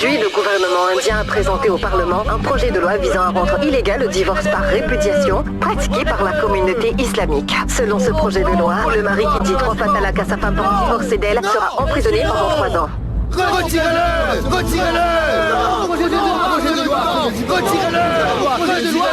Aujourd'hui, le gouvernement indien a présenté au Parlement un projet de loi visant à rendre illégal le divorce par répudiation pratiqué par la communauté islamique. Selon ce projet de loi, le mari qui dit 3 fois talak à sa femme pour divorcer d'elle sera emprisonné pendant 3 ans. Retirez-le! Retirez-le! Projet de loi! Retirez-le! Projet de loi!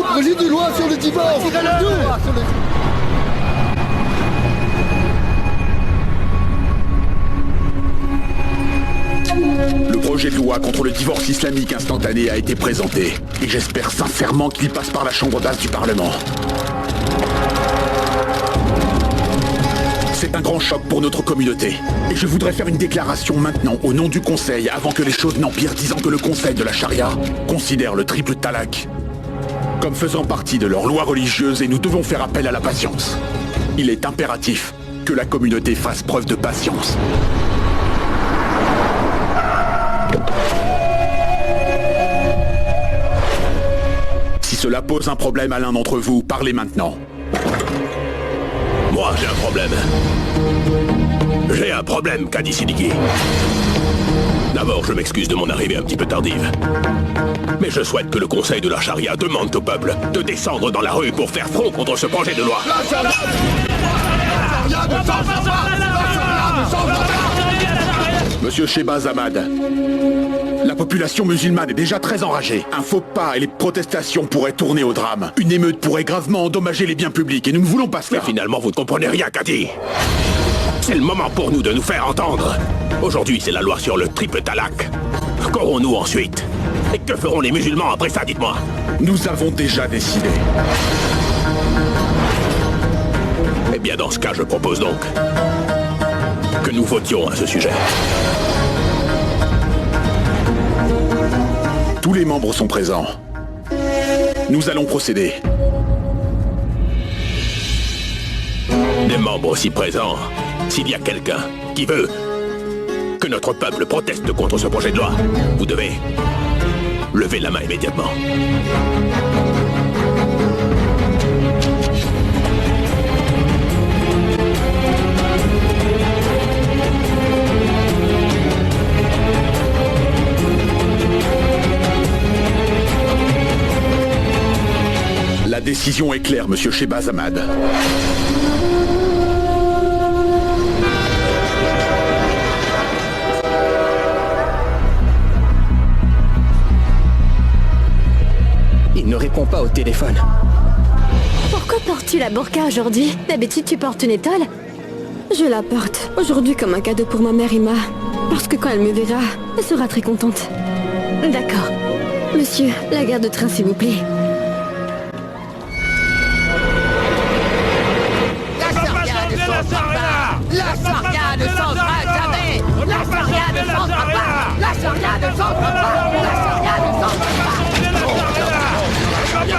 Projet de loi sur le divorce. Le projet de loi contre le divorce islamique instantané a été présenté. Et j'espère sincèrement qu'il passe par la chambre basse du Parlement. C'est un grand choc pour notre communauté. Et je voudrais faire une déclaration maintenant au nom du Conseil avant que les choses n'empirent, disant que le Conseil de la Charia considère le triple talak comme faisant partie de leur loi religieuse et nous devons faire appel à la patience. Il est impératif que la communauté fasse preuve de patience. Si cela pose un problème à l'un d'entre vous, parlez maintenant. Moi, j'ai un problème. J'ai un problème, Kadi Siddiqui. D'abord, je m'excuse de mon arrivée un petit peu tardive. Mais je souhaite que le Conseil de la Charia demande au peuple de descendre dans la rue pour faire front contre ce projet de loi. Monsieur Shehbaz Ahmad, la population musulmane est déjà très enragée. Un faux pas et les protestations pourraient tourner au drame. Une émeute pourrait gravement endommager les biens publics et nous ne voulons pas cela. Mais finalement, vous ne comprenez rien, Kadi. C'est le moment pour nous de nous faire entendre. Aujourd'hui, c'est la loi sur le triple talak. Qu'aurons-nous ensuite? Et que feront les musulmans après ça, dites-moi? Nous avons déjà décidé. Eh bien, dans ce cas, je propose donc que nous votions à ce sujet. Tous les membres sont présents. Nous allons procéder. Des membres aussi présents, s'il y a quelqu'un qui veut que notre peuple proteste contre ce projet de loi, vous devez lever la main immédiatement. La décision est claire, monsieur Shehbaz Ahmad. Il ne répond pas au téléphone. Pourquoi portes-tu la burqa aujourd'hui? D'habitude, tu portes une étole? Je la porte aujourd'hui comme un cadeau pour ma mère Ima. Parce que quand elle me verra, elle sera très contente. D'accord. Monsieur, la gare de train, s'il vous plaît. La charia ne changera jamais. La charia ne changera pas. La charia ne changera pas. La charia ne changera pas. La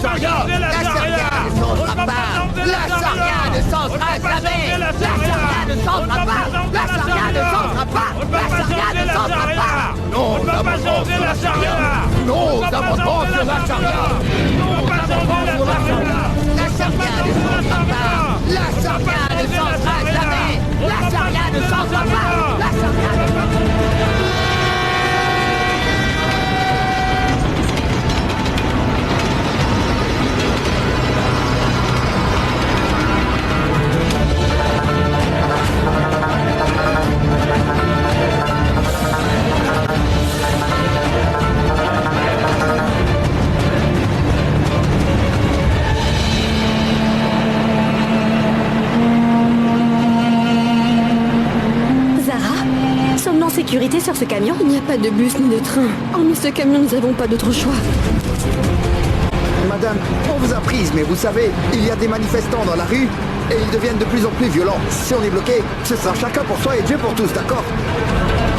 charia ne changera pas. La charia ne changera jamais. La charia ne changera pas. La charia ne changera pas. La charia ne changera pas. Non, on ne va pas changer la charia. Non, nous avons sur la charia. Non, on va changer la charia. La charia ne changera pas. La charia ne changera jamais. La charia ne changera pas. La charia ne changera pas. Sécurité sur ce camion? Il n'y a pas de bus ni de train. Hormis ce camion, nous n'avons pas d'autre choix. Madame, on vous a prise, mais vous savez, il y a des manifestants dans la rue et ils deviennent de plus en plus violents. Si on est bloqué, ce sera chacun pour soi et Dieu pour tous, d'accord?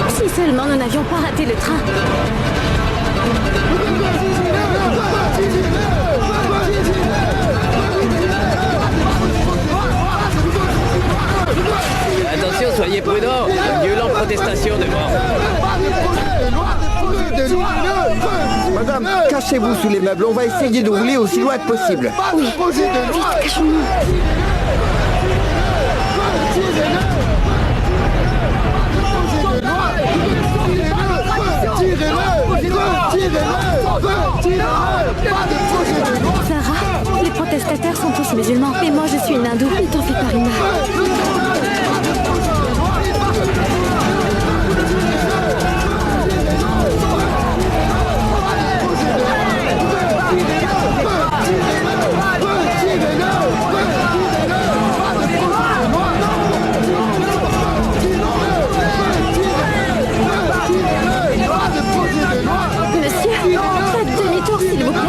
Si seulement nous n'avions pas raté le train. Soyez prudents, de violentes protestations devant. Madame, cachez-vous sous les meubles, on va essayer de rouler aussi loin que possible. Oui, vite, cachons-nous. Sarah, les protestataires sont tous musulmans. Et moi, je suis une hindoue. Ne t'en fais pas, Rima. Monsieur, faites demi-tour, s'il vous plaît.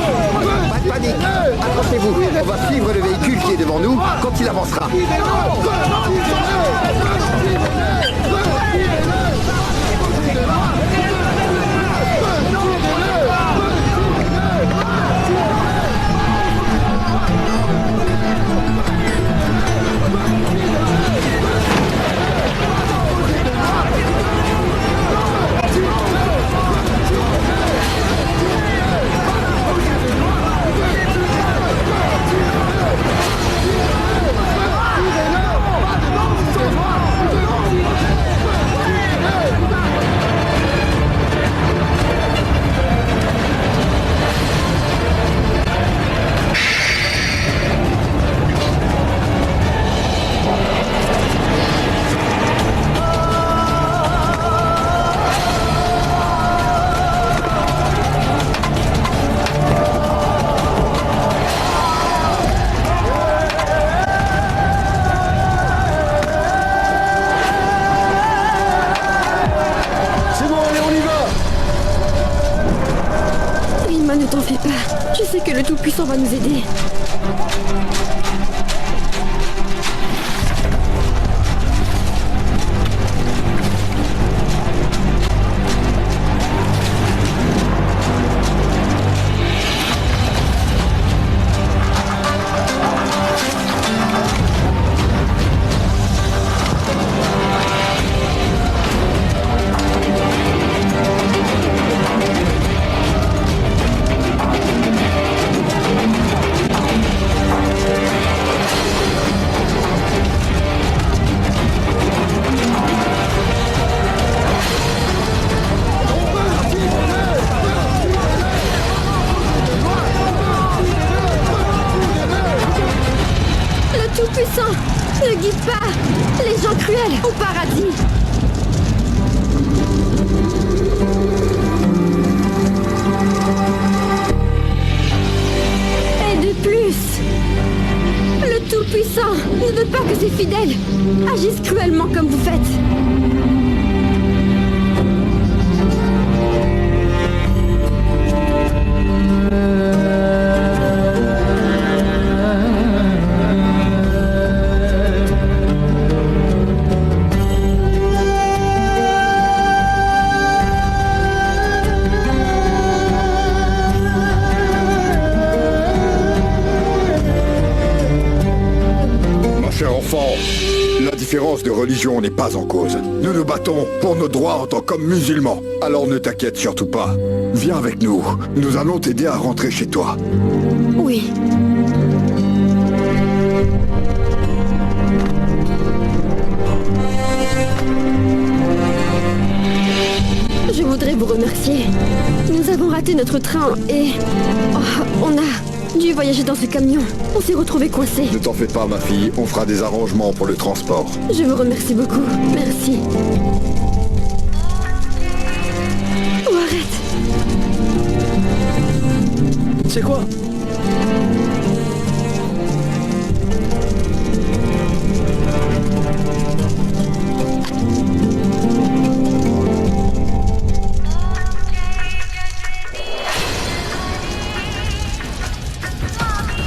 Pas de panique, accrochez-vous, on va suivre le véhicule qui est devant nous quand il avancera. Rima, ne t'en fais pas. Je sais que le Tout-Puissant va nous aider. Le Tout-Puissant ne guide pas les gens cruels au paradis. Et de plus, le Tout-Puissant ne veut pas que ses fidèles agissent cruellement comme vous faites. Ma chère enfant, la différence de religion n'est pas en cause. Nous nous battons pour nos droits en tant qu'hommes musulmans. Alors ne t'inquiète surtout pas. Viens avec nous. Nous allons t'aider à rentrer chez toi. Oui. Je voudrais vous remercier. Nous avons raté notre train et... oh, on a dû voyager dans ce camion. On s'est retrouvés coincés. Ne t'en fais pas, ma fille. On fera des arrangements pour le transport. Je vous remercie beaucoup. Merci. Oh, arrête. C'est quoi?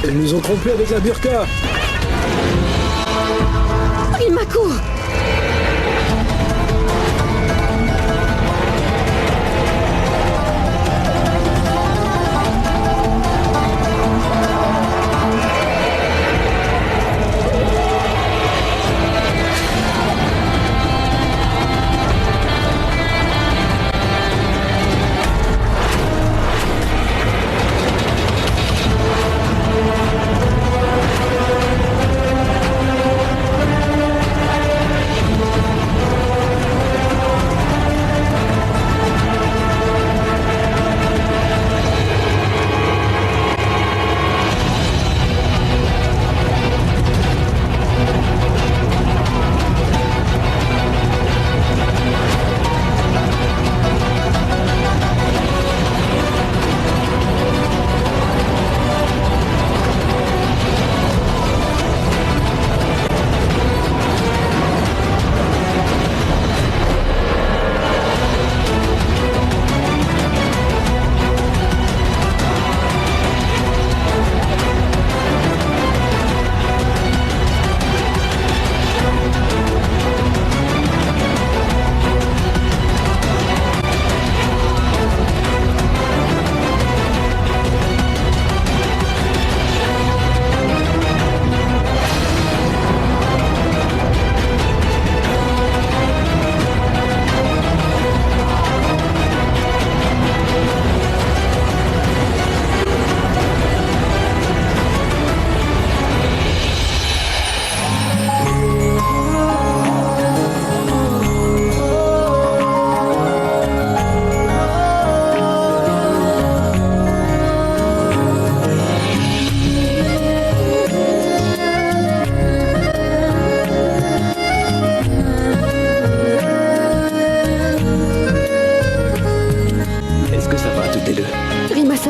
Ils nous ont trompés avec la burqa. Rima, cours.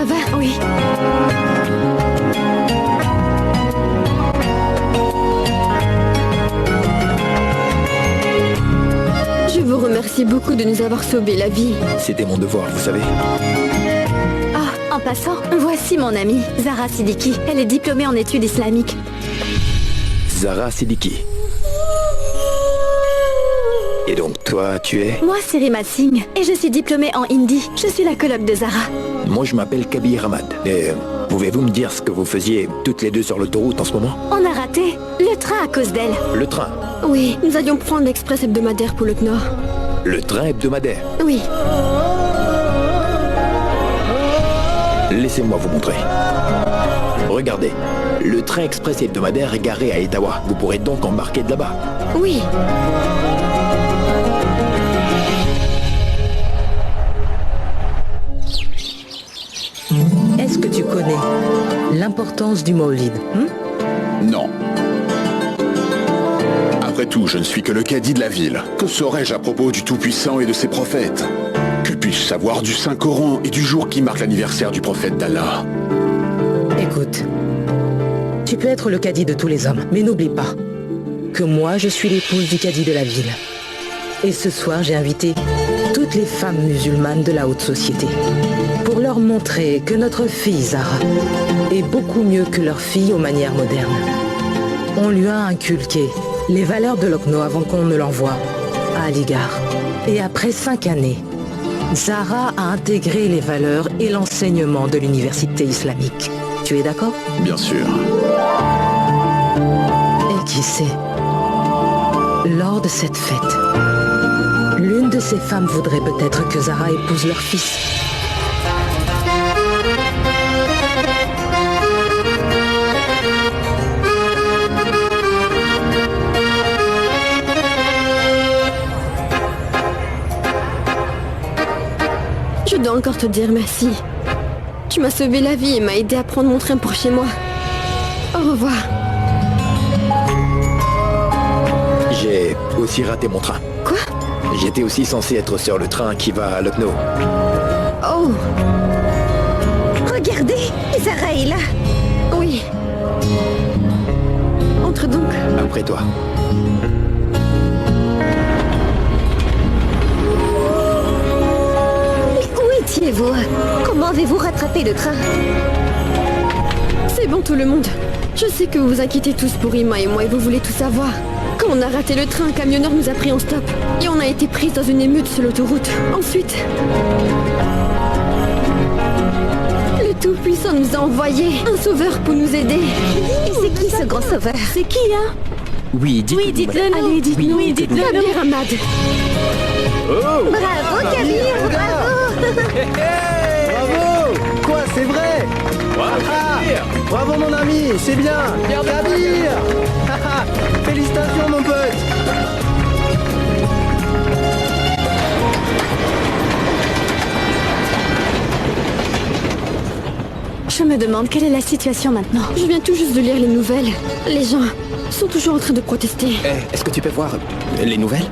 ça va? Oui. Je vous remercie beaucoup de nous avoir sauvé la vie. C'était mon devoir, vous savez. Ah, en passant, voici mon amie, Zara Siddiqui. Elle est diplômée en études islamiques. Zara Siddiqui. Et donc toi, tu es? Moi, c'est Rima Singh, et je suis diplômée en hindi. Je suis la coloc de Zara. Moi, je m'appelle Kabir Ahmad. Et pouvez-vous me dire ce que vous faisiez toutes les deux sur l'autoroute en ce moment? On a raté le train à cause d'elle. Le train. Oui, nous allions prendre l'express hebdomadaire pour le Nord. Le train hebdomadaire. Oui. Laissez-moi vous montrer. Regardez, le train express hebdomadaire est garé à Etawah. Vous pourrez donc embarquer de là-bas. Oui. Est-ce que tu connais l'importance du Maulid? Non. Après tout, je ne suis que le cadi de la ville. Que saurais-je à propos du Tout-Puissant et de ses prophètes? Que puis-je savoir du Saint-Coran et du jour qui marque l'anniversaire du prophète d'Allah? Écoute, tu peux être le cadi de tous les hommes, mais n'oublie pas que moi, je suis l'épouse du cadi de la ville. Et ce soir, j'ai invité toutes les femmes musulmanes de la haute société pour leur montrer que notre fille Zara est beaucoup mieux que leur fille aux manières modernes. On lui a inculqué les valeurs de Lucknow avant qu'on ne l'envoie à Aligarh. Et après 5 années, Zara a intégré les valeurs et l'enseignement de l'université islamique. Tu es d'accord? Bien sûr. Et qui sait, lors de cette fête, l'une de ces femmes voudrait peut-être que Zara épouse leur fils. Je dois encore te dire merci. Tu m'as sauvé la vie et m'as aidé à prendre mon train pour chez moi. Au revoir. J'ai aussi raté mon train. Quoi? J'étais aussi censé être sur le train qui va à Lucknow. Oh. Regardez, Zara est là. Oui. Entre donc. Après toi. Où étiez-vous? Comment avez-vous rattrapé le train? C'est bon tout le monde. Je sais que vous vous inquiétez tous pour Rima et moi et vous voulez tout savoir. Quand on a raté le train, un camionneur nous a pris en stop. Et on a été pris dans une émeute sur l'autoroute. Ensuite... le Tout-Puissant nous a envoyé un sauveur pour nous aider. Et c'est qui ce grand sauveur? C'est qui, hein? Oui, dites-le. Oui, dites-le nous. Allez, dites-nous. Oui, dites-le nous. Kabir Ahmad. Bravo, Kabir, bravo. Bravo! Quoi, c'est vrai? Bravo mon ami, c'est bien! Kabir! Félicitations mon pote! Je me demande quelle est la situation maintenant. Je viens tout juste de lire les nouvelles. Les gens sont toujours en train de protester. Est-ce que tu peux voir les nouvelles?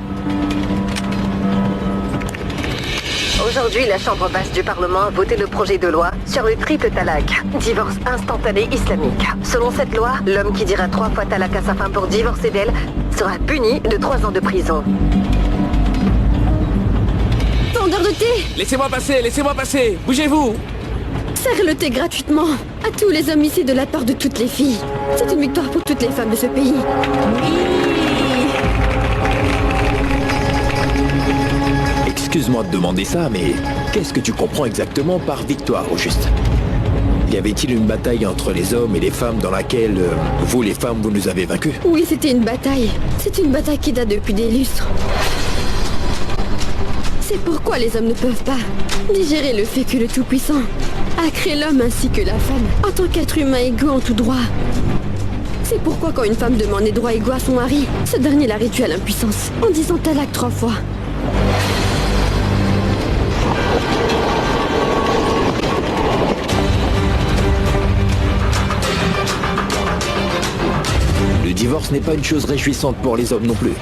Aujourd'hui, la Chambre basse du Parlement a voté le projet de loi sur le triple talaq, divorce instantané islamique. Selon cette loi, l'homme qui dira 3 fois talaq à sa femme pour divorcer d'elle sera puni de 3 ans de prison. Vendeur de thé! Laissez-moi passer, bougez-vous! Serre le thé gratuitement à tous les hommes ici de la part de toutes les filles. C'est une victoire pour toutes les femmes de ce pays. Excuse-moi de demander ça, mais qu'est-ce que tu comprends exactement par victoire, au juste? Y avait-il une bataille entre les hommes et les femmes dans laquelle, vous les femmes, vous nous avez vaincus? Oui, c'était une bataille. C'est une bataille qui date depuis des lustres. C'est pourquoi les hommes ne peuvent pas digérer le fait que le Tout-Puissant a créé l'homme ainsi que la femme en tant qu'être humain égaux en tout droit. C'est pourquoi quand une femme demande des droits égaux à son mari, ce dernier la réduit à l'impuissance en disant talaq 3 fois. Le divorce n'est pas une chose réjouissante pour les hommes non plus.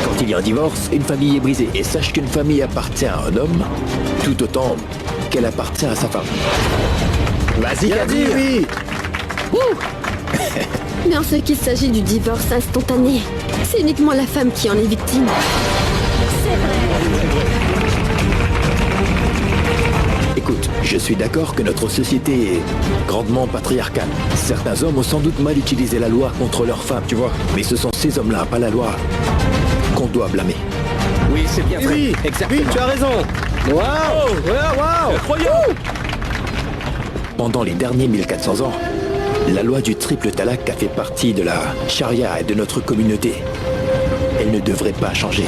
Quand il y a un divorce, une famille est brisée. Et sache qu'une famille appartient à un homme tout autant qu'elle appartient à sa femme. Vas-y, Kadir. Oui. Mais en ce qu'il s'agit du divorce instantané, c'est uniquement la femme qui en est victime. Écoute, je suis d'accord que notre société est grandement patriarcale. Certains hommes ont sans doute mal utilisé la loi contre leurs femmes, tu vois. Mais ce sont ces hommes-là, pas la loi, qu'on doit blâmer. Oui, c'est bien vrai. Oui, exactement. Oui, tu as raison. Waouh. Waouh. Incroyable. Pendant les derniers 1400 ans, la loi du triple talak a fait partie de la charia et de notre communauté. Elle ne devrait pas changer.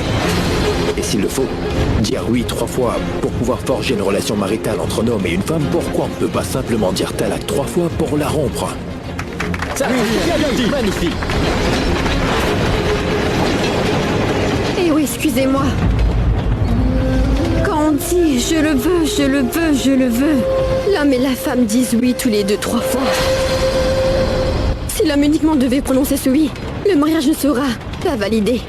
Et s'il le faut, dire oui 3 fois pour pouvoir forger une relation maritale entre un homme et une femme, pourquoi on ne peut pas simplement dire talak 3 fois pour la rompre? Ça, bien dit. Magnifique. Eh oui, excusez-moi. Quand on dit je le veux, je le veux, je le veux, l'homme et la femme disent oui tous les 2-3 fois. Si l'homme uniquement devait prononcer ce oui, le mariage ne sera pas validé.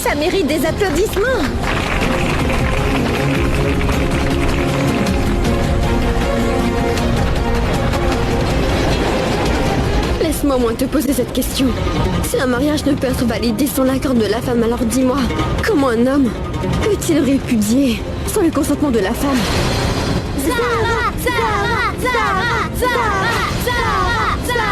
Ça mérite des applaudissements. Laisse-moi au moins te poser cette question. Si un mariage ne peut être validé sans l'accord de la femme, alors dis-moi, comment un homme peut-il répudier sans le consentement de la femme? Zara, Zara, Zara, Zara, Zara, Zara.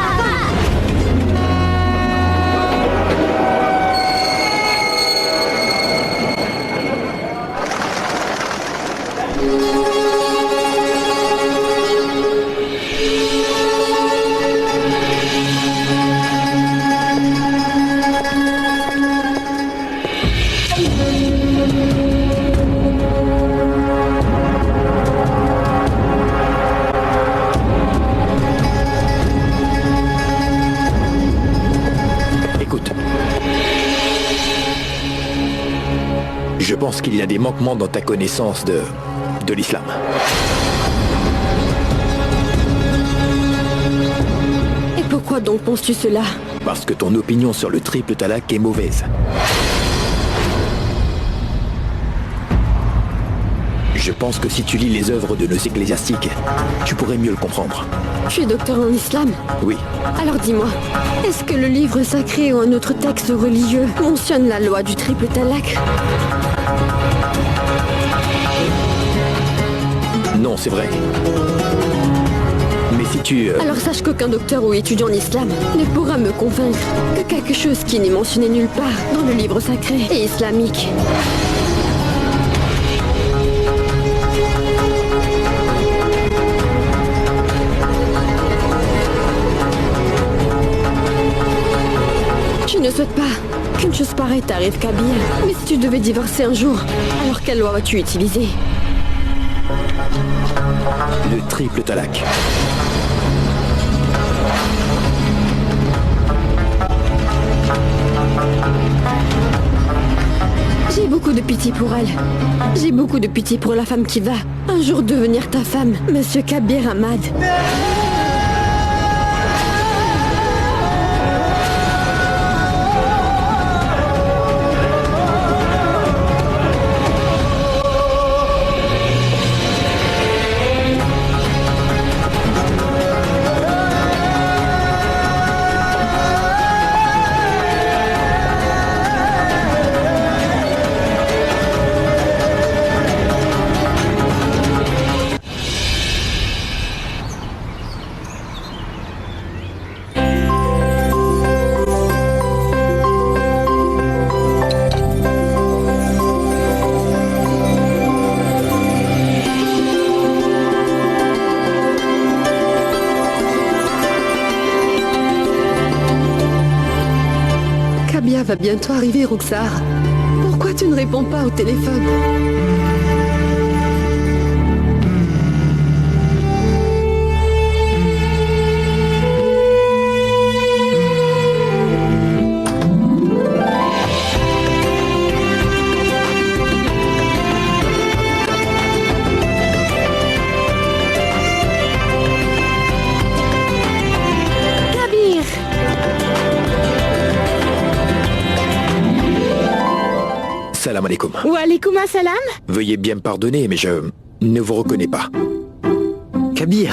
Je pense qu'il y a des manquements dans ta connaissance de l'islam. Et pourquoi donc penses-tu cela? Parce que ton opinion sur le triple talak est mauvaise. Je pense que si tu lis les œuvres de nos ecclésiastiques, tu pourrais mieux le comprendre. Tu es docteur en islam? Oui. Alors dis-moi, est-ce que le livre sacré ou un autre texte religieux mentionne la loi du triple talak? Non, c'est vrai. Mais si tu... Alors sache qu'aucun docteur ou étudiant en islam ne pourra me convaincre que quelque chose qui n'est mentionné nulle part dans le livre sacré est islamique. Tu ne souhaites pas qu'une chose pareille t'arrive, Kabir. Mais si tu devais divorcer un jour, alors quelle loi vas-tu utiliser? Le triple talak. J'ai beaucoup de pitié pour elle. J'ai beaucoup de pitié pour la femme qui va un jour devenir ta femme, Monsieur Kabir Ahmad. Kabia va bientôt arriver, Roxar. Pourquoi tu ne réponds pas au téléphone? Salam alaikum. Wa alaikum assalam. Veuillez bien me pardonner, mais je ne vous reconnais pas. Kabir.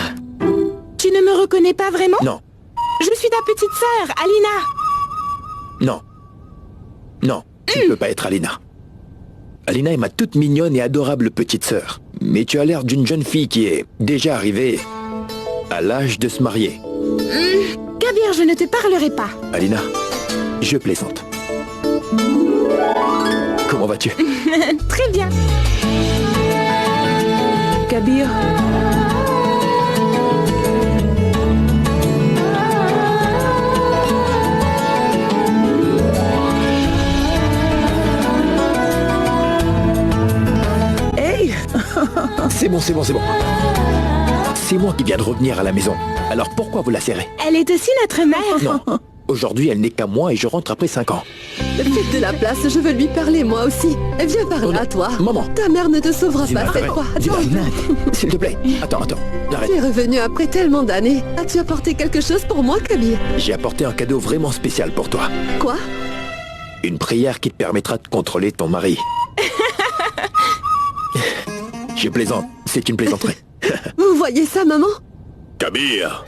Tu ne me reconnais pas vraiment? Non. Je suis ta petite sœur, Alina. Non. Non, tu ne peux pas être Alina. Alina est ma toute mignonne et adorable petite sœur. Mais tu as l'air d'une jeune fille qui est déjà arrivée à l'âge de se marier. Kabir, je ne te parlerai pas. Alina, je plaisante. Comment vas-tu? Très bien. Kabir. Hey. C'est bon, c'est bon, c'est bon. C'est moi qui viens de revenir à la maison. Alors pourquoi vous la serrez? Elle est aussi notre mère. Non. Aujourd'hui, elle n'est qu'à moi et je rentre après 5 ans. Faites de la place, je veux lui parler moi aussi. Viens par là, toi. Maman. Ta mère ne te sauvera Zina, pas cette fois. Zina, s'il te plaît. Attends, arrête. Tu es revenu après tellement d'années. As-tu apporté quelque chose pour moi, Kabir? J'ai apporté un cadeau vraiment spécial pour toi. Quoi? Une prière qui te permettra de contrôler ton mari. Je plaisante, c'est une plaisanterie. Vous voyez ça, maman? Kabir!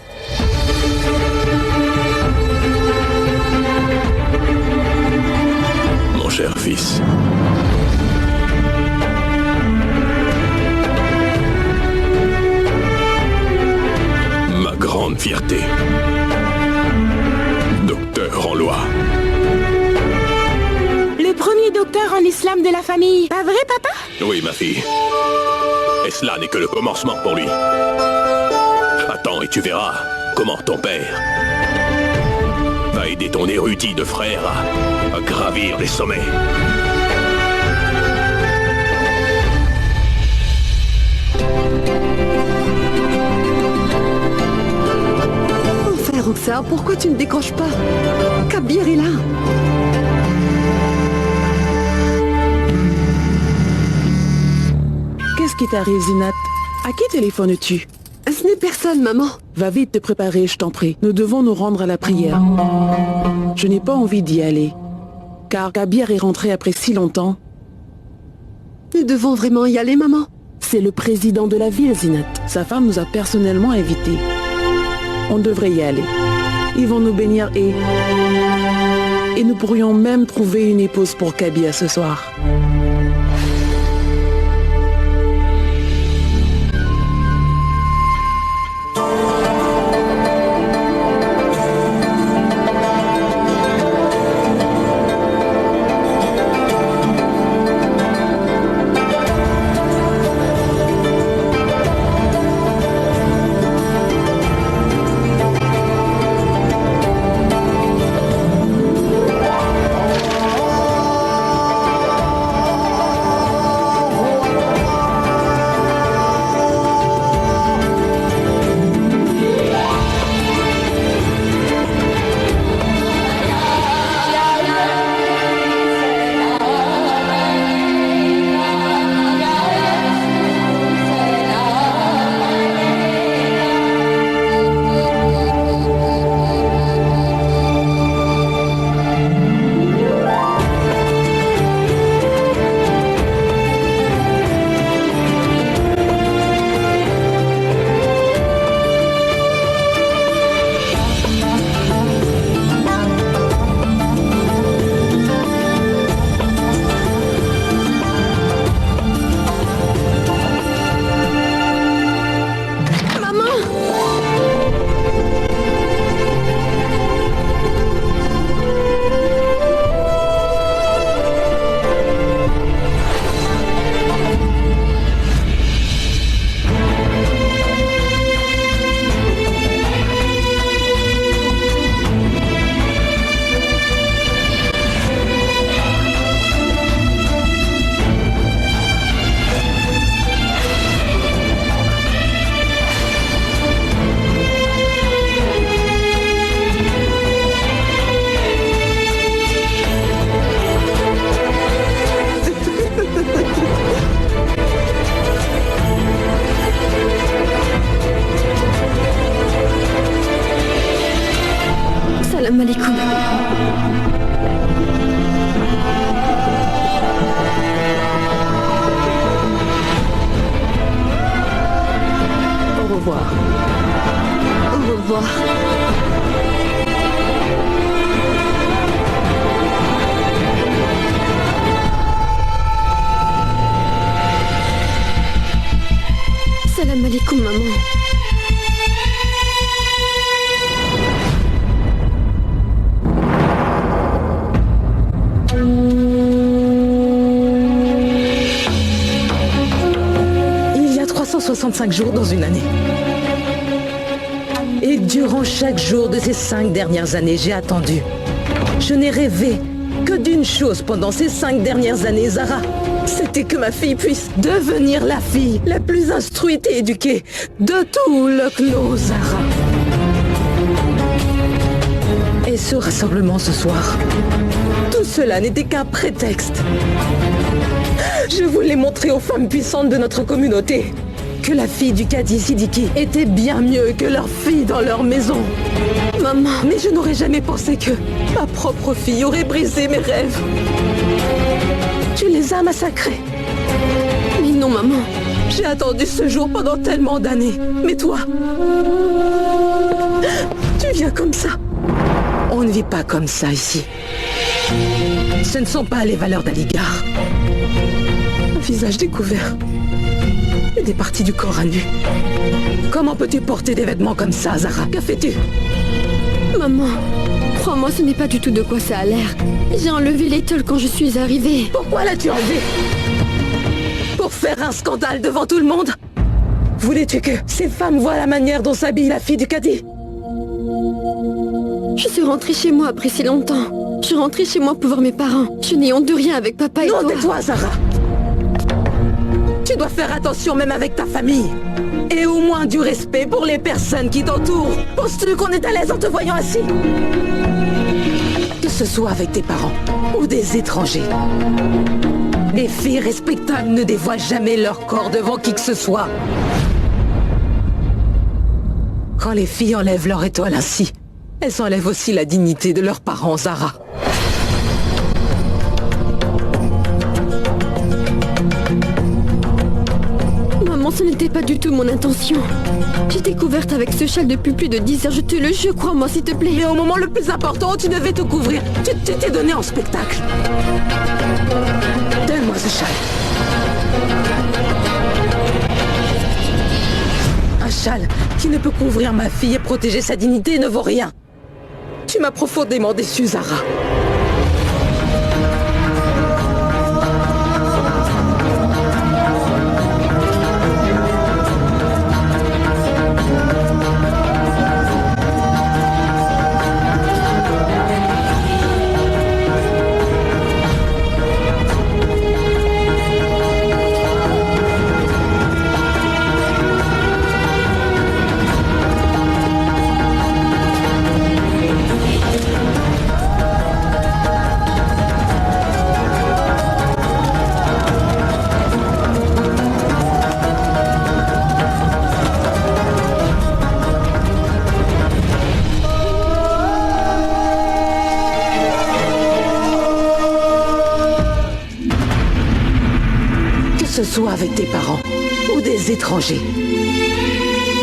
Mon cher fils. Ma grande fierté. Docteur en loi. Le premier docteur en islam de la famille. Pas vrai, papa? Oui, ma fille. Et cela n'est que le commencement pour lui. Attends et tu verras comment ton père va aider ton érudit de frère à gravir les sommets. Enfin, Roxa, pourquoi tu ne décroches pas? Kabir est là. Qu'est-ce qui t'arrive, Zinat? À qui téléphones-tu? Ce n'est personne, maman. Va vite te préparer, je t'en prie. Nous devons nous rendre à la prière. Je n'ai pas envie d'y aller. Car Kabir est rentré après si longtemps. Nous devons vraiment y aller, maman? C'est le président de la ville, Zinat. Sa femme nous a personnellement invités. On devrait y aller. Ils vont nous bénir et nous pourrions même trouver une épouse pour Kabir ce soir. maman. Il y a 365 jours dans une année. Et durant chaque jour de ces 5 dernières années, j'ai attendu. Je n'ai rêvé que d'une chose pendant ces 5 dernières années, Zara. C'était que ma fille puisse devenir la fille la plus instruite et éduquée de tout le clos, Zara. Et ce rassemblement ce soir, tout cela n'était qu'un prétexte. Je voulais montrer aux femmes puissantes de notre communauté que la fille du Cadi Siddiqui était bien mieux que leur fille dans leur maison. Maman, mais je n'aurais jamais pensé que ma propre fille aurait brisé mes rêves. Tu les as massacrés. Mais non, maman. J'ai attendu ce jour pendant tellement d'années. Mais toi, tu viens comme ça. On ne vit pas comme ça ici. Ce ne sont pas les valeurs d'Aligar. Un visage découvert. Et des parties du corps à nu. Comment peux-tu porter des vêtements comme ça, Zara? Que fais-tu? Maman, crois-moi, ce n'est pas du tout de quoi ça a l'air. J'ai enlevé l'étole quand je suis arrivée. Pourquoi l'as-tu enlevé? Pour faire un scandale devant tout le monde? Voulais-tu que ces femmes voient la manière dont s'habille la fille du Cadi? Je suis rentrée chez moi après si longtemps. Je suis rentrée chez moi pour voir mes parents. Je n'ai honte de rien avec papa et toi. Non, tais-toi, Zara. Tu dois faire attention même avec ta famille. Et au moins du respect pour les personnes qui t'entourent. Penses-tu qu'on est à l'aise en te voyant assis? Que ce soit avec tes parents ou des étrangers. Les filles respectables ne dévoilent jamais leur corps devant qui que ce soit. Quand les filles enlèvent leur étoile ainsi, elles enlèvent aussi la dignité de leurs parents, Zara. Maman, ce n'était pas du tout mon intention. J'étais couverte avec ce châle depuis plus de 10 heures, je te le jure, crois-moi s'il te plaît. Mais au moment le plus important où tu devais te couvrir, tu t'es donné en spectacle. Donne-moi ce châle. Un châle qui ne peut couvrir ma fille et protéger sa dignité ne vaut rien. Tu m'as profondément déçue, Zara. Soit avec tes parents ou des étrangers.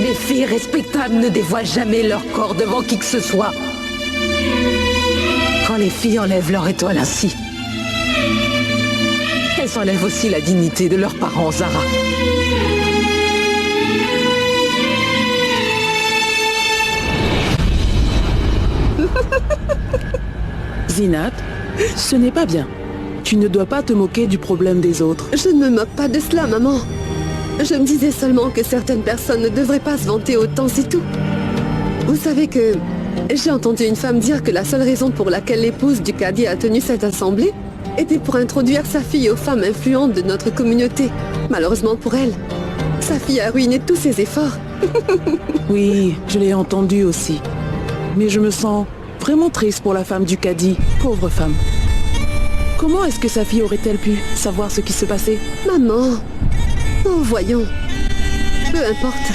Les filles respectables ne dévoilent jamais leur corps devant qui que ce soit. Quand les filles enlèvent leur étoile ainsi, elles enlèvent aussi la dignité de leurs parents, Zara. Zinat, ce n'est pas bien. Tu ne dois pas te moquer du problème des autres. Je ne me moque pas de cela, maman. Je me disais seulement que certaines personnes ne devraient pas se vanter autant, c'est tout. Vous savez que j'ai entendu une femme dire que la seule raison pour laquelle l'épouse du Cadi a tenu cette assemblée était pour introduire sa fille aux femmes influentes de notre communauté. Malheureusement pour elle, sa fille a ruiné tous ses efforts. Oui, je l'ai entendu aussi. Mais je me sens vraiment triste pour la femme du Cadi, pauvre femme. Comment est-ce que sa fille aurait-elle pu savoir ce qui se passait? Maman, oh voyons, peu importe.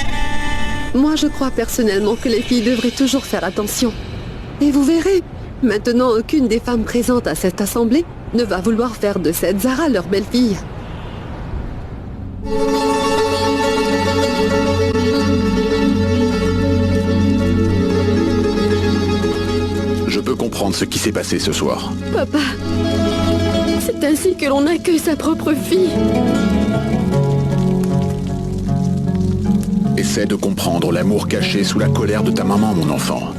Moi je crois personnellement que les filles devraient toujours faire attention. Et vous verrez, maintenant aucune des femmes présentes à cette assemblée ne va vouloir faire de cette Zara leur belle-fille. Je peux comprendre ce qui s'est passé ce soir. Papa, c'est ainsi que l'on accueille sa propre fille. Essaie de comprendre l'amour caché sous la colère de ta maman, mon enfant.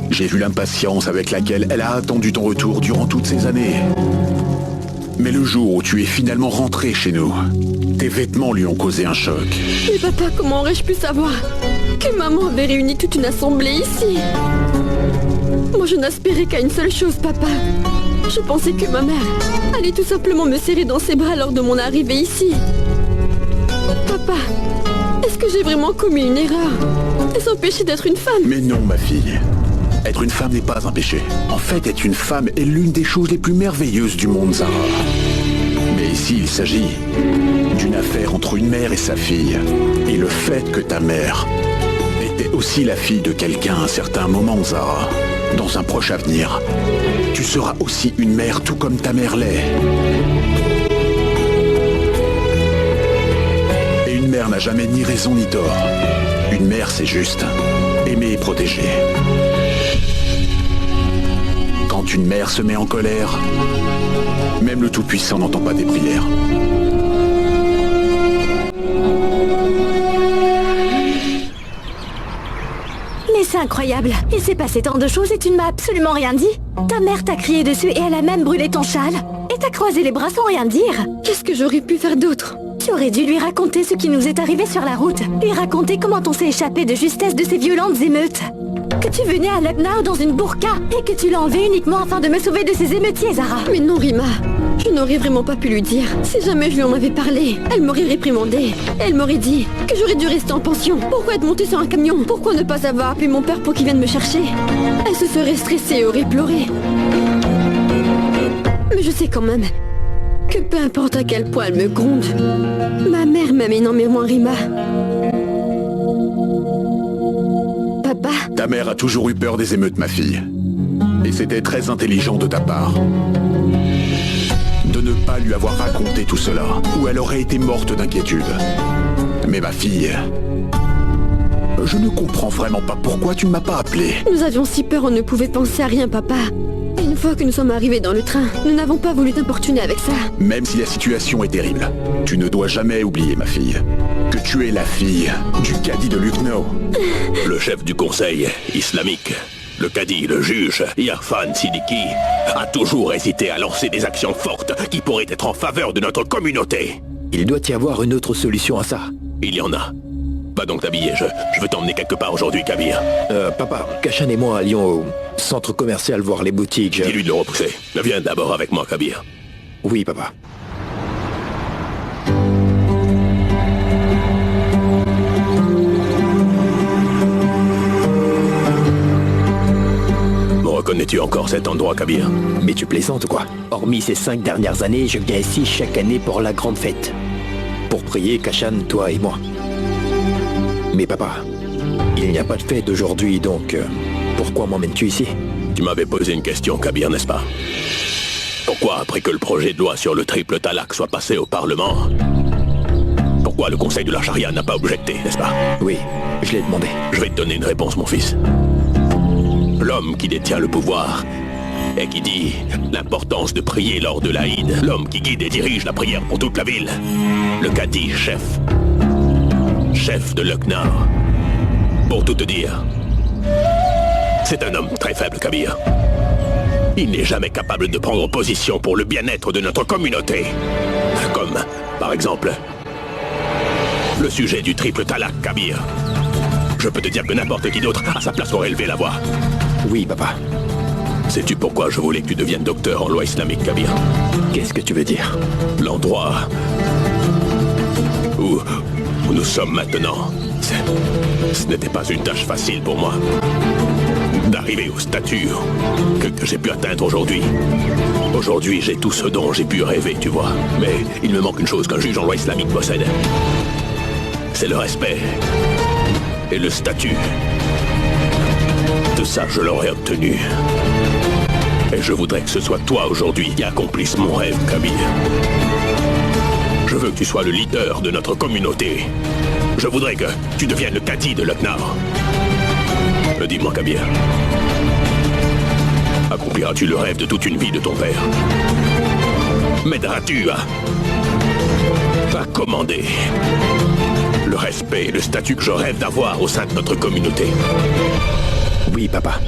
J'ai vu l'impatience avec laquelle elle a attendu ton retour durant toutes ces années. Mais le jour où tu es finalement rentré chez nous, tes vêtements lui ont causé un choc. Mais papa, comment aurais-je pu savoir que maman avait réuni toute une assemblée ici? Moi, je n'aspirais qu'à une seule chose, papa. Je pensais que ma mère allait tout simplement me serrer dans ses bras lors de mon arrivée ici. Papa, est-ce que j'ai vraiment commis une erreur? Est-ce un péché d'être une femme? Mais non, ma fille. Être une femme n'est pas un péché. En fait, être une femme est l'une des choses les plus merveilleuses du monde, Zara. Mais ici, il s'agit d'une affaire entre une mère et sa fille. Et le fait que ta mère était aussi la fille de quelqu'un à un certain moment, Zara, dans un proche avenir, tu seras aussi une mère tout comme ta mère l'est. Et une mère n'a jamais ni raison ni tort. Une mère, c'est juste aimer et protéger. Quand une mère se met en colère, même le Tout-Puissant n'entend pas tes prières. Mais c'est incroyable. Il s'est passé tant de choses et tu ne m'as absolument rien dit. Ta mère t'a crié dessus et elle a même brûlé ton châle. Et t'as croisé les bras sans rien dire. Qu'est-ce que j'aurais pu faire d'autre? Tu aurais dû lui raconter ce qui nous est arrivé sur la route. Lui raconter comment on s'est échappé de justesse de ces violentes émeutes. Que tu venais à Lucknow dans une burqa et que tu l'as enlevé uniquement afin de me sauver de ces émeutiers, Zara. Mais non, Rima. Je n'aurais vraiment pas pu lui dire. Si jamais je lui en avais parlé, elle m'aurait réprimandé. Elle m'aurait dit que j'aurais dû rester en pension. Pourquoi être montée sur un camion? Pourquoi ne pas avoir appelé mon père pour qu'il vienne me chercher? Elle se serait stressée et aurait pleuré. Mais je sais quand même que peu importe à quel point elle me gronde, ma mère m'aime énormément, Rima. Papa? Ta mère a toujours eu peur des émeutes, ma fille. Et c'était très intelligent de ta part de ne pas lui avoir raconté tout cela, ou elle aurait été morte d'inquiétude. Mais ma fille, je ne comprends vraiment pas pourquoi tu ne m'as pas appelé. Nous avions si peur, on ne pouvait penser à rien, papa. Et une fois que nous sommes arrivés dans le train, nous n'avons pas voulu t'importuner avec ça. Même si la situation est terrible, tu ne dois jamais oublier, ma fille, que tu es la fille du cadi de Lucknow. Le chef du conseil islamique, le cadi, le juge, Irfan Siddiqui, a toujours hésité à lancer des actions fortes qui pourraient être en faveur de notre communauté. Il doit y avoir une autre solution à ça. Il y en a. Va donc t'habiller, je veux t'emmener quelque part aujourd'hui, Kabir. Papa, Kashan et moi allions au centre commercial voir les boutiques. Dis-lui de le repousser. Viens d'abord avec moi, Kabir. Oui, papa. Reconnais-tu encore cet endroit, Kabir? Mais tu plaisantes ou quoi? Hormis ces 5 dernières années, je viens ici chaque année pour la grande fête. Pour prier, Kashan, toi et moi. Mais papa, il n'y a pas de fête aujourd'hui, donc pourquoi m'emmènes-tu ici? Tu m'avais posé une question, Kabir, n'est-ce pas? Pourquoi, après que le projet de loi sur le triple talaq soit passé au Parlement, pourquoi le Conseil de la Charia n'a pas objecté, n'est-ce pas? Oui, je l'ai demandé. Je vais te donner une réponse, mon fils. L'homme qui détient le pouvoir et qui dit l'importance de prier lors de l'Aïd, l'homme qui guide et dirige la prière pour toute la ville, le cadi chef de Lucknow. Pour tout te dire, c'est un homme très faible, Kabir. Il n'est jamais capable de prendre position pour le bien-être de notre communauté. Comme, par exemple, le sujet du triple talaq, Kabir. Je peux te dire que n'importe qui d'autre à sa place aurait élevé la voix. Oui, papa. Sais-tu pourquoi je voulais que tu deviennes docteur en loi islamique, Kabir? Qu'est-ce que tu veux dire? L'endroit où nous sommes maintenant, ce n'était pas une tâche facile pour moi. D'arriver au statut que j'ai pu atteindre aujourd'hui. Aujourd'hui, j'ai tout ce dont j'ai pu rêver, tu vois. Mais il me manque une chose qu'un juge en loi islamique possède. C'est le respect et le statut. Tout ça, je l'aurais obtenu. Et je voudrais que ce soit toi aujourd'hui qui accomplisse mon rêve, Kabir. Je veux que tu sois le leader de notre communauté. Je voudrais que tu deviennes le cadi de Lucknow. Dis-moi, Kabir. Accompliras-tu le rêve de toute une vie de ton père? M'aideras-tu à commander le respect et le statut que je rêve d'avoir au sein de notre communauté. Oui, papa.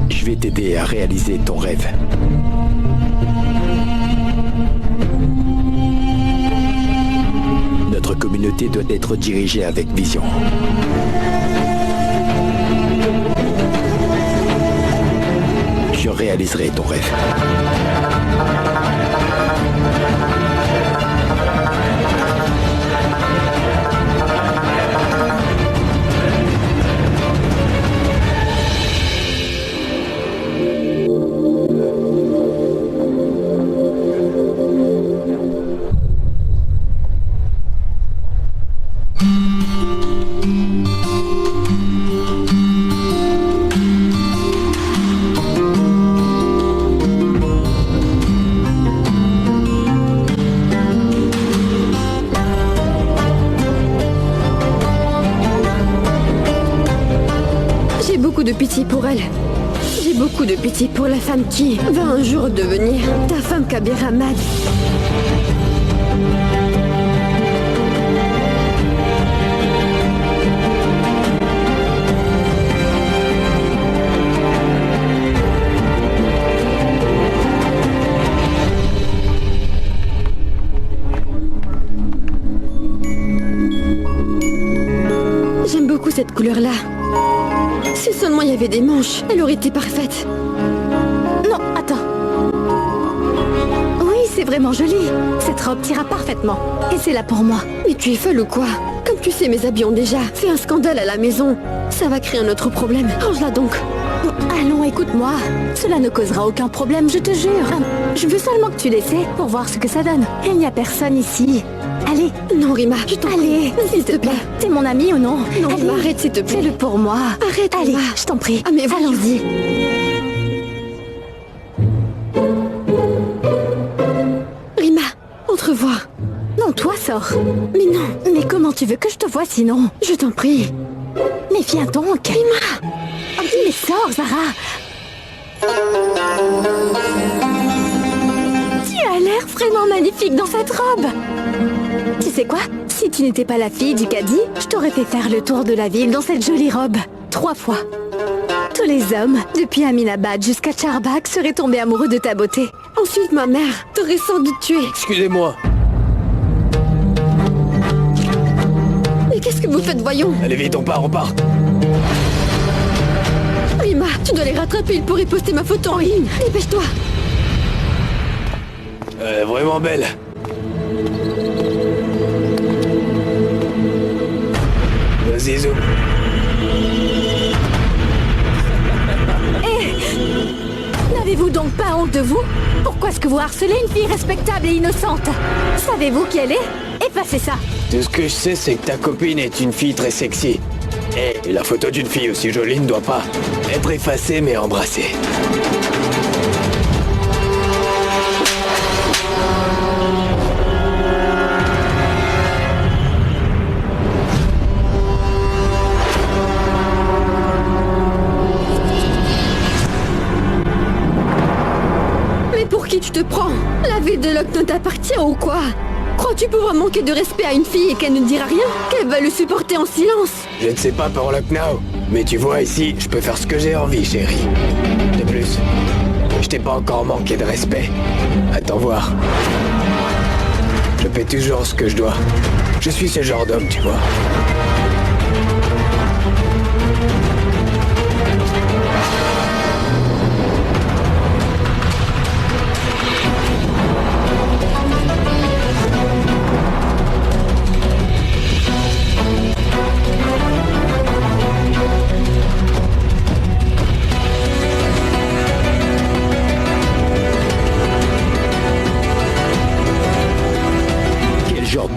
Je vais t'aider à réaliser ton rêve. Notre communauté doit être dirigée avec vision. Je réaliserai ton rêve. De pitié pour elle. J'ai beaucoup de pitié pour la femme qui va un jour devenir ta femme Kabir Ahmad. J'aime beaucoup cette couleur-là. Si seulement il y avait des manches, elle aurait été parfaite. Non, attends. Oui, c'est vraiment joli. Cette robe t'ira parfaitement. Et c'est là pour moi. Mais tu es folle ou quoi? Comme tu sais, mes habits ont déjà fait un scandale à la maison. Ça va créer un autre problème. Range-la donc. Allons, écoute-moi. Cela ne causera aucun problème, je te jure. Je veux seulement que tu l'essaies pour voir ce que ça donne. Il n'y a personne ici. Allez. Non, Rima, je t'en prie. Allez, s'il te plaît. T'es mon ami ou non? Non, allez, arrête, s'il te plaît. Fais-le pour moi. Arrête, allez, Rima. je t'en prie. Ah, mais allons-y. Rima, entrevois. Non, toi, sors. Mais non. Mais comment tu veux que je te voie sinon? Je t'en prie. Mais viens donc. Rima. Mais sors, Zara. Tu as l'air vraiment magnifique dans cette robe. Tu sais quoi? Si tu n'étais pas la fille du caddie, je t'aurais fait faire le tour de la ville dans cette jolie robe. 3 fois. Tous les hommes, depuis Aminabad jusqu'à Charbagh, seraient tombés amoureux de ta beauté. Ensuite, ma mère t'aurait sans doute tué. Excusez-moi. Mais qu'est-ce que vous faites, voyons? Allez vite, on part. Rima, tu dois les rattraper, ils pourraient poster ma photo en ligne. Dépêche-toi. Vraiment belle. Vas-y, zoom. N'avez-vous donc pas honte de vous? Pourquoi est-ce que vous harcelez une fille respectable et innocente? Savez-vous qui elle est? Effacez ça. Tout ce que je sais, c'est que ta copine est une fille très sexy. Et la photo d'une fille aussi jolie ne doit pas être effacée mais embrassée. Mais pour qui tu te prends? La ville de Lucknow t'appartient ou quoi? Crois-tu pouvoir manquer de respect à une fille et qu'elle ne dira rien? Qu'elle va le supporter en silence? Je ne sais pas pour Lucknow, mais tu vois ici, je peux faire ce que j'ai envie, chérie. De plus, je t'ai pas encore manqué de respect. Attends voir. Je fais toujours ce que je dois. Je suis ce genre d'homme, tu vois.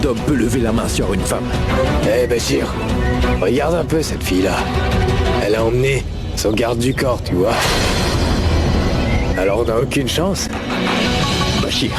D'homme peut lever la main sur une femme. Eh Bachir, regarde un peu cette fille-là. Elle a emmené son garde du corps, tu vois. Alors on n'a aucune chance. Bachir.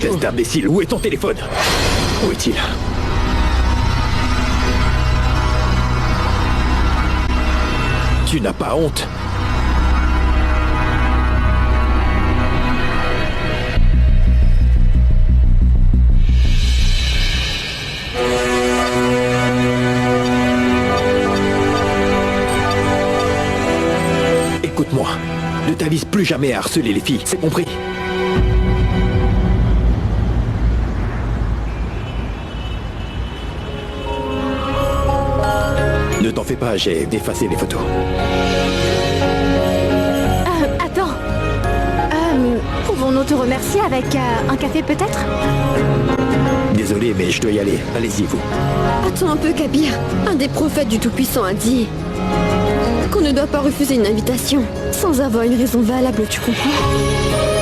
Espèce d'imbécile, où est ton téléphone? Où est-il? Tu n'as pas honte? Écoute-moi, ne t'avise plus jamais à harceler les filles, c'est compris? Ne t'en fais pas, j'ai effacé les photos. Attends. Pouvons-nous te remercier avec un café peut-être? Désolé, mais je dois y aller. Allez-y, vous. Attends un peu, Kabir. Un des prophètes du Tout-Puissant a dit qu'on ne doit pas refuser une invitation sans avoir une raison valable, tu comprends?